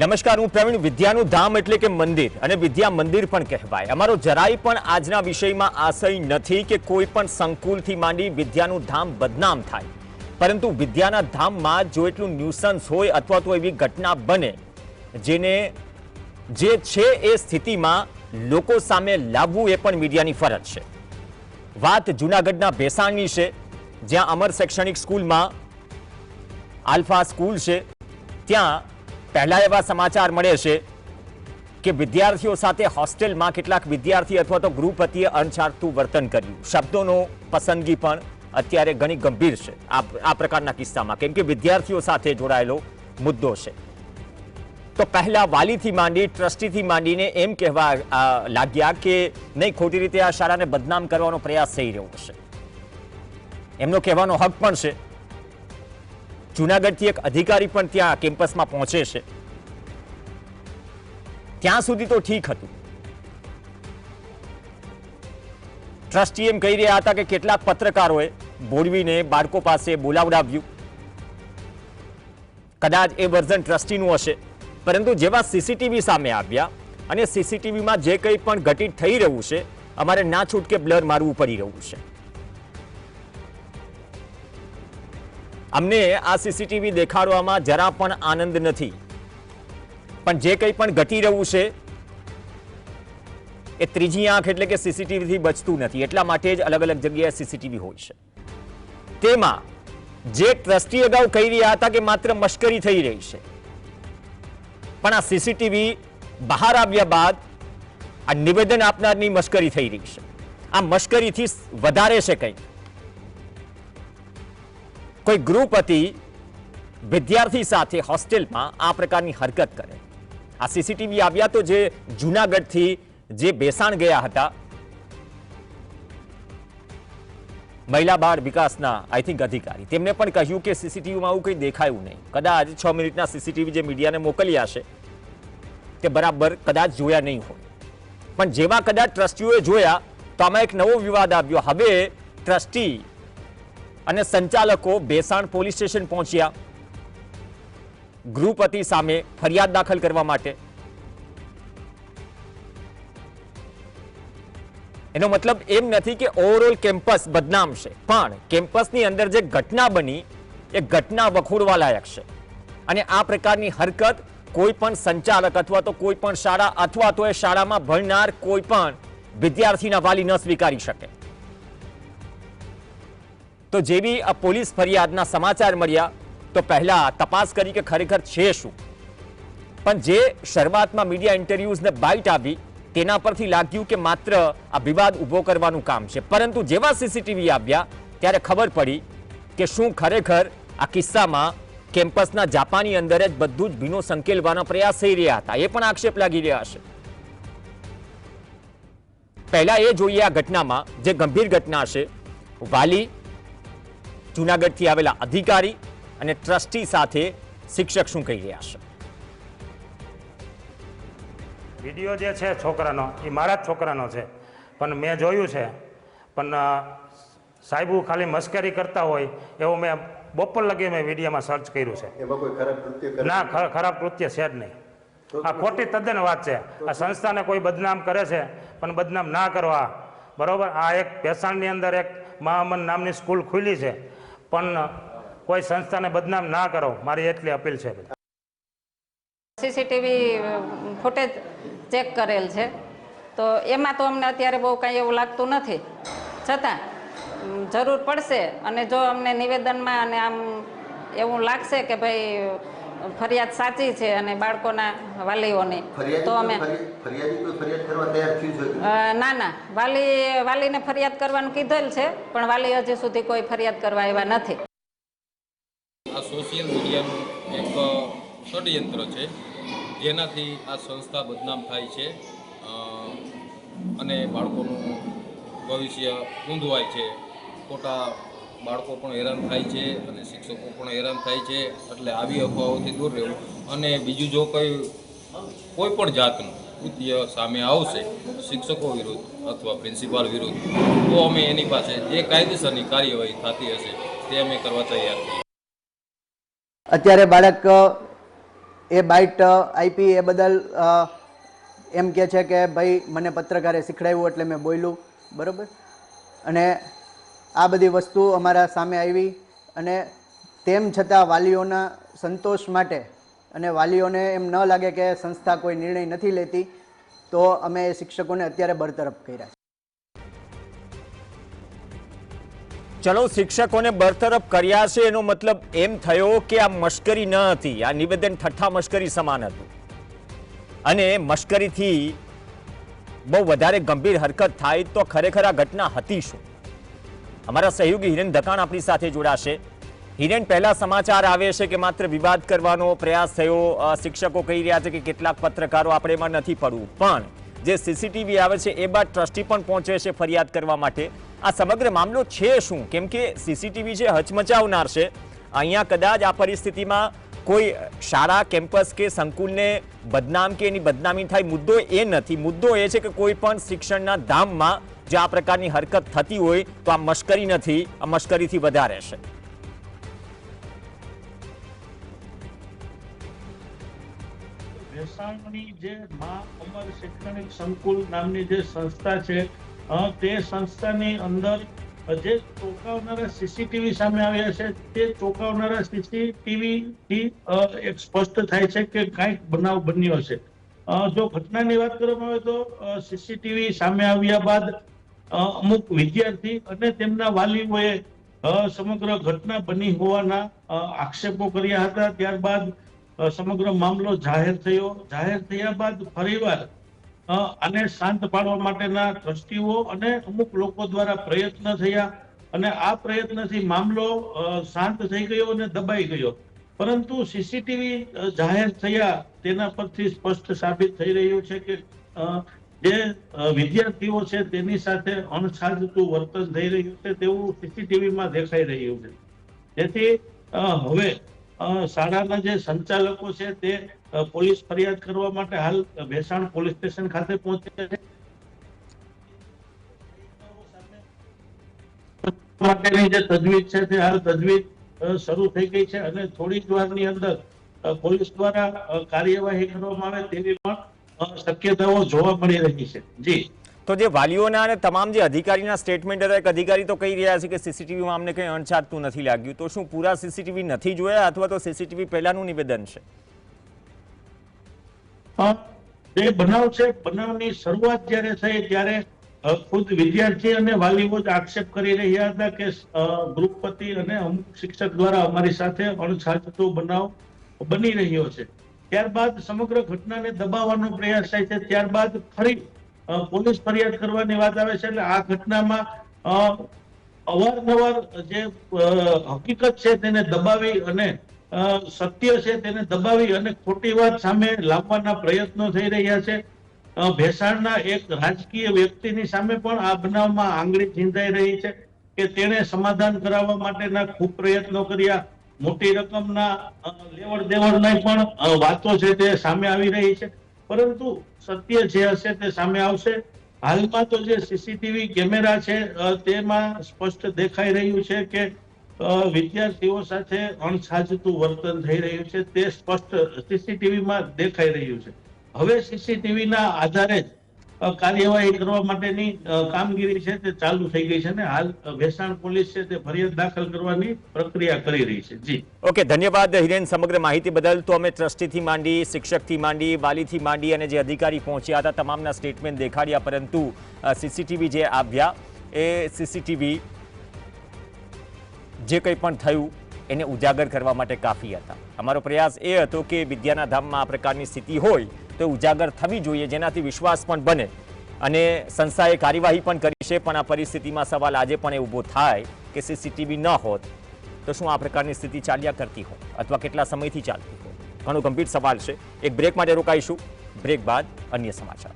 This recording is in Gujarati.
નમસ્કાર, હું પ્રવીણ। વિદ્યાનું ધામ એટલે કે મંદિર, અને વિદ્યા મંદિર પણ કહેવાય। અમારો જરાય પણ આજના વિષયમાં આશય નથી કે કોઈ પણ સંકુલથી માંડી વિદ્યાનું ધામ બદનામ થાય, પરંતુ વિદ્યાના ધામમાં જો એટલું ન્યુસન્સ હોય અથવા તો એવી ઘટના બને જે છે એ સ્થિતિમાં લોકો સામે લાવવું એ પણ મીડિયાની ફરજ છે। વાત જૂનાગઢના ભેસાણની છે, જ્યાં અમર શૈક્ષણિક સ્કૂલમાં આલ્ફા સ્કૂલ છે, ત્યાં પહેલા એવા સમાચાર મળે છે કે વિદ્યાર્થીઓ સાથે હોસ્ટેલમાં કેટલાક વિદ્યાર્થી અથવા તો ગૃહપતિએ અણછાટતું વર્તન કર્યું। શબ્દોનો પસંદગી પણ અત્યારે ઘણી ગંભીર છે આ પ્રકારના કિસ્સામાં, કેમ કે વિદ્યાર્થીઓ સાથે જોડાયેલો મુદ્દો છે। તો પહેલા વાલીથી માંડી ટ્રસ્ટીથી માંડીને એમ કહેવા લાગ્યા કે નહીં, ખોટી રીતે આ શાળાને બદનામ કરવાનો પ્રયાસ થઈ રહ્યો છે। એમનો કહેવાનો હક પણ છે। જૂનાગઢથી એક અધિકારી પણ ત્યાં કેમ્પસમાં પહોંચે છે। ત્યાં સુધી તો ઠીક હતું। ટ્રસ્ટી એમ કહી રહ્યા હતા કે કેટલાક પત્રકારોએ બોલવીને બાળકો પાસે બોલાવડાવ્યું। કદાચ એ વર્ઝન ટ્રસ્ટીનું હશે, પરંતુ જેવા સીસીટીવી સામે આવ્યા અને સીસીટીવીમાં જે કંઈ પણ ઘટિત થઈ રહ્યું છે, અમારે ના છૂટકે બ્લર મારવું પડી રહ્યું છે। અમને આ સીસીટીવી દેખાડવામાં જરા પણ આનંદ નથી, પણ જે કંઈ પણ ઘટી રહ્યું છે એ ત્રીજી આંખ એટલે કે સીસીટીવીથી બચતું નથી, એટલા માટે જ અલગ અલગ જગ્યાએ સીસીટીવી હોય છે। તેમાં જે ટ્રસ્ટી અગાઉ કહી રહ્યા હતા કે માત્ર મશ્કરી થઈ રહી છે, પણ આ સીસીટીવી બહાર આવ્યા બાદ આ નિવેદન આપનારની મશ્કરી થઈ રહી છે। આ મશ્કરીથી વધારે છે કંઈક। કોઈ ગૃહપતિ વિદ્યાર્થી સાથે હોસ્ટેલમાં આ પ્રકારની હરકત કરે। આ સીસીટીવી આવ્યા તો જે જૂનાગઢથી જે ભેસાણ ગયા હતા, મહિલા બાળ વિકાસના આઈ થિંક અધિકારી, તેમને પણ કહ્યું કે સીસીટીવીમાં આવું કંઈ દેખાયું નહીં। કદાચ 6 મિનિટના સીસીટીવી જે મીડિયાને મોકલ્યા છે તે બરાબર કદાચ જોયા નહીં હોય, પણ જેવા કદાચ ટ્રસ્ટીઓએ જોયા તો આમાં એક નવો વિવાદ આવ્યો। હવે ટ્રસ્ટી અને સંચાલકો ભેસાણ પોલીસ સ્ટેશન પહોંચ્યા ગૃહપતિ સામે ફરિયાદ દાખલ કરવા માટે। એનો મતલબ એમ નથી કે ઓવરઓલ કેમ્પસ બદનામ છે, પણ કેમ્પસની અંદર જે ઘટના બની એ ઘટના વખોડવા લાયક છે, અને આ પ્રકારની હરકત કોઈ પણ સંચાલક અથવા તો કોઈ પણ શાળા અથવા તો એ શાળામાં ભણનાર કોઈ પણ વિદ્યાર્થીના વાલી ન સ્વીકારી શકે। તો જેવી આ પોલીસ ફરિયાદના સમાચાર મળ્યા તો પહેલા તપાસ કરી કે ખરેખર છે શું, પણ જે શરૂઆતમાં મીડિયા ઇન્ટરવ્યુઝને બાઇટ આવી તેના પરથી લાગ્યું કે માત્ર આ વિવાદ ઊભો કરવાનું કામ છે, પરંતુ જેવા સીસીટીવી આવ્યા ત્યારે ખબર પડી કે શું ખરેખર આ કિસ્સામાં કેમ્પસના જાપાની અંદર જ બધું જ ભીનો સંકેલવાનો પ્રયાસ થઈ રહ્યા હતા। એ પણ આક્ષેપ લાગી રહ્યા છે। પહેલા એ જોઈએ આ ઘટનામાં જે ગંભીર ઘટના છે, વાલી, જૂનાગઢથી આવેલા અધિકારી અને ટ્રસ્ટી સાથે શિક્ષક શું કહી રહ્યા છે। વિડીયો જે છે છોકરાનો એ મારા જ છોકરાનો છે, પણ મેં જોયું છે, પણ સાહેબુ ખાલી મશ્કરી કરતા હોય એવું મેં બપોર લગી મેં વિડીયોમાં સર્ચ કર્યું છે। એમાં કોઈ ખરાબ કૃત્ય ના, ખરાબ કૃત્ય છે જ નહીં। આ ખોટી તદ્દન વાત છે। આ સંસ્થાને કોઈ બદનામ કરે છે, પણ બદનામ ના કરવા, બરોબર। આ એક ભેસાણની અંદર એક મહામન નામની સ્કૂલ ખુલી છે, પણ કોઈ સંસ્થાને બદનામ ના કરો, મારી એટલી અપીલ છે। સીસીટીવી ફૂટેજ ચેક કરેલ છે, તો એમાં તો અમને અત્યારે બહુ કાંઈ એવું લાગતું નથી, છતાં જરૂર પડશે અને જો અમને નિવેદનમાં અને આમ એવું લાગશે કે ભાઈ ફરિયાદ સાચી છે અને બાળકોના વાલીઓની, તો અમે ના, વાલીને ફરિયાદ કરવાનું કીધેલ છે, પણ વાલી હજી સુધી કોઈ ફરિયાદ કરવા આવ્યા નથી। આ સોશિયલ મીડિયાનું એક ષડયંત્ર છે, જેનાથી આ સંસ્થા બદનામ થાય છે અને બાળકોનું ભવિષ્ય ઊંધવાય છે। ખોટા બાળકો પણ હેરાન થાય છે અને શિક્ષકો પણ હેરાન થાય છે। એટલે આવી અફવાઓથી દૂર રહેવું, અને બીજું જો કોઈ પણ જાતનું કૃત્ય સામે આવશે શિક્ષકો વિરુદ્ધ અથવા પ્રિન્સિપાલ વિરુદ્ધ, તો અમે એની પાસે જે કાયદેસરની કાર્યવાહી થતી હશે તે અમે કરવા તૈયાર છીએ। અત્યારે બાળક એ બાઇટ આપી એ બદલ એમ કહે છે કે ભાઈ મને પત્રકારે શીખડાવ્યું એટલે મેં બોલ્યું, બરાબર. અને આ બધી વસ્તુ અમારા સામે આવી અને તેમ છતાં વાલીઓના સંતોષ માટે અને વાલીઓને એમ ન લાગે કે સંસ્થા કોઈ નિર્ણય નથી લેતી, તો અમે શિક્ષકોને અત્યારે બરતરફ કર્યા છે. ચલો, શિક્ષકોને બરતરફ કર્યા છે એનો મતલબ એમ થયો કે આ મશ્કરી ન હતી, આ નિવેદન ઠઠ્ઠા મશ્કરી સમાન હતું અને મશ્કરીથી બહુ વધારે ગંભીર હરકત થાય તો ખરેખર આ ઘટના હતી શું? અમારા સહયોગી હિરેન ધકાણ આપણી સાથે જોડાશે. હિરેન, પહેલા સમાચાર આવે છે કે માત્ર વિવાદ કરવાનો પ્રયાસ થયો, શિક્ષકો કહી રહ્યા છે કે કેટલાક પત્રકારો આપણે એમાં નથી પડવું, પણ જે સીસીટીવી આવે છે એ બાદ ટ્રસ્ટી પણ પહોંચે છે ફરિયાદ કરવા માટે. આ સમગ્ર મામલો છે શું? કેમ કે સીસીટીવી જે હચમચાવનાર છે, અહીંયા કદાચ આ પરિસ્થિતિમાં કોઈ શાળા, કેમ્પસ કે સંકુલને બદનામ કે એની બદનામી થાય, મુદ્દો એ નથી. મુદ્દો એ છે કે કોઈ પણ શિક્ષણના ધામમાં જે આ પ્રકારની હરકત થતી હોય તો આ મશ્કરી નથી, આ મશ્કરીથી વધારે છે. ભેસાણની જે મા અમર શૈક્ષણિક સંકુલ નામની જે સંસ્થા છે, તે સંસ્થાની અંદર જે ચોંકાવનારા સીસીટીવી સામે આવ્યા છે, તે ચોંકાવનારા સીસીટીવી થી એક સ્પષ્ટ થાય છે કે કાંઈક બનાવ બન્યો છે. જો ઘટનાની વાત કરવામાં આવે તો સીસીટીવી સામે આવ્યા બાદ અમુક વિદ્યાર્થી અને તેમના વાલીઓએ સમગ્ર ઘટના બની હોવાના આક્ષેપો કર્યા હતા. ત્યારબાદ સમગ્ર મામલો જાહેર થયો. જાહેર થયા બાદ ફરીવાર આને શાંત પાડવા માટેના ટ્રસ્ટીઓ અને અમુક લોકો દ્વારા પ્રયત્ન થયા અને આ પ્રયત્નથી મામલો શાંત થઈ ગયો અને દબાઈ ગયો. પરંતુ સીસીટીવી જાહેર થયા તેના પરથી સ્પષ્ટ સાબિત થઈ રહ્યું છે કે જે વિદ્યાર્થીઓ છે તેની સાથે અણછાજતું વર્તન થઈ રહ્યું છે તેવું સીસીટીવીમાં દેખાઈ રહ્યું છે. તેથી હવે શાળાના જે સંચાલકો છે તે પોલીસ ફરિયાદ કરવા માટે હાલ ભેસાણ પોલીસ સ્ટેશન ખાતે પહોંચ્યા છે. માટેની જે તજવીજ છે તે હાલ તજવીજ શરૂ થઈ ગઈ છે અને થોડી જ વારની અંદર પોલીસ દ્વારા કાર્યવાહી કરવામાં આવે તેવી પણ શક્યતાઓ જોવા મળી રહી છે. જી, તો જે વાલીઓના અને તમામ જે અધિકારીના સ્ટેટમેન્ટ હતા, એક અધિકારી તો કહી રહ્યા છે કે સીસીટીવીમાં અમને કંઈ અણછાટતું નથી લાગ્યું, તો શું પૂરા સીસીટીવી નથી જોયા અથવા તો સીસીટીવી પહેલાનું નિવેદન છે? જે બનાવ છે, બનાવની શરૂઆત જ્યારે થઈ ત્યારે ખુદ વિદ્યાર્થી અને વાલીઓ જ આક્ષેપ કરી રહ્યા હતા કે ગૃહપતિ અને અમુક શિક્ષક દ્વારા અમારી સાથે અણછાજતો બનાવ બની રહ્યો છે. ત્યારબાદ સમગ્ર ઘટનાને દબાવવાનો પ્રયાસ થાય છે. ત્યારબાદ ફરી પોલીસ ફરિયાદ કરવાની વાત આવે છે. એટલે આ ઘટનામાં અવારનવાર જે હકીકત છે તેને દબાવી અને સત્ય છે તેને દબાવી અને ખોટી વાત સામે લાવવાના પ્રયત્નો થઈ રહ્યા છે. ભેસાણના એક રાજકીય વ્યક્તિની સામે પણ આ બનાવમાં આંગળી ચીંધાઈ રહી છે કે તેણે સમાધાન કરાવવા માટેના ખૂબ પ્રયત્નો કર્યા. મોટી રકમના લેવડ દેવડની પણ વાતો છે તે સામે આવી રહી છે. પરંતુ સત્ય જે હશે તે સામે આવશે. હાલમાં તો જે સીસીટીવી કેમેરા છે તેમાં સ્પષ્ટ દેખાઈ રહ્યું છે કે વિદ્યાર્થીઓ સાથે અણછાજતું વર્તન થઈ રહ્યું છે. તે સ્પષ્ટ સીસીટીવીમાં દેખાઈ રહ્યું છે. હવે સીસીટીવીના આધારે જ કાર્યવાહી કરવા માટેની કામગીરી છે તે ચાલુ થઈ ગઈ છે અને હાલ ભેસાણ પોલીસ છે તે ફરિયાદ દાખલ કરવાની પ્રક્રિયા કરી રહી છે. જી, ઓકે, ધન્યવાદ હિરેન સમગ્ર માહિતી બદલ. તો અમે ટ્રસ્ટીથી માંડી, શિક્ષકથી માંડી, વાલીથી માંડી અને જે અધિકારી પહોંચ્યા હતા તમામના સ્ટેટમેન્ટ દેખાડ્યા, પરંતુ સીસીટીવી જે આવ્યા એ સીસીટીવી જે કંઈ પણ થયું એને ઉજાગર કરવા માટે કાફી હતા. અમારો પ્રયાસ એ હતો કે વિદ્યાના ધામમાં આ પ્રકારની સ્થિતિ હોય તો ઉજાગર થવી જોઈએ, જેનાથી વિશ્વાસ પણ બને અને સંસ્થાએ કાર્યવાહી પણ કરી છે. પણ આ પરિસ્થિતિમાં સવાલ આજે પણ એ ઊભો થાય કે સીસીટીવી ન હોત તો શું આ પ્રકારની સ્થિતિ ચાલ્યા કરતી હોત અથવા કેટલા સમયથી ચાલતી હોત? ઘણો ગંભીર સવાલ છે. એક બ્રેક માટે રોકાઈશું. બ્રેક બાદ અન્ય સમાચાર.